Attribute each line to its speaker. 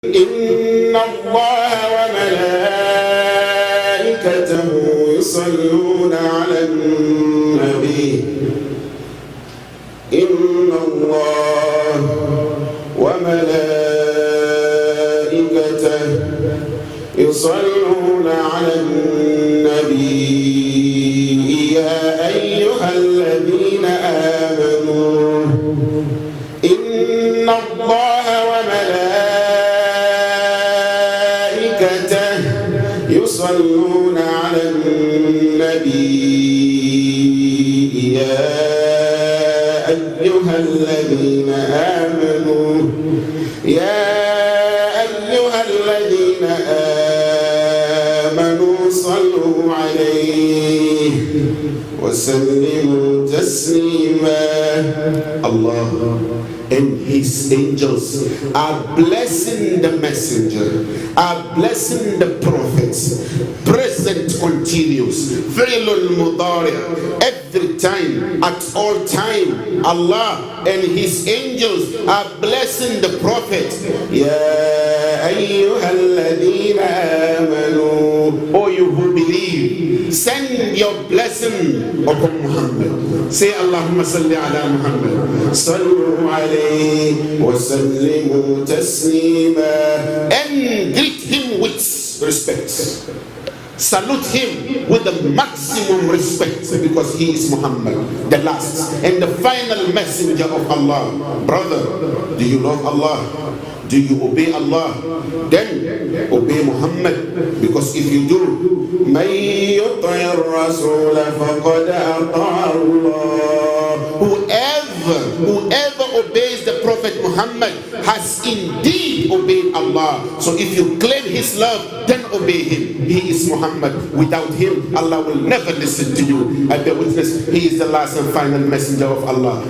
Speaker 1: إن الله وملائكته يصلون على النبي إن الله وملائكته يصلون على النبي يا أيها الذين آمنوا إن الله وملائكته يصلون على النبي يا أيها الذين آمنوا صلوا عليه وسلموا تسليما. Allah and His angels are blessing the messenger, are blessing the prophets. Present continuous, fi'lul mudari', every time, at all time. Allah and His angels are blessing the prophet. Ya ayyuhalladhina amanu, O you who believe, send your blessing upon Muhammad. Say Allahumma salli ala Muhammad. Sallu alayhi wa sallimu taslima. And greet him with respect. Salute him with the maximum respect, because he is Muhammad, the last and the final messenger of Allah. Brother, do you love Allah? Do you obey Allah? Then obey Muhammad, because if you do, مَن يُطِعِ الرَّسُولَ فَقَدْ أَطَاعَ اللَّهَ. Whoever obeys the Prophet Muhammad has indeed obeyed Allah. So if you claim his love, then obey him. He is Muhammad. Without him, Allah will never listen to you. I bear witness, he is the last and final messenger of Allah.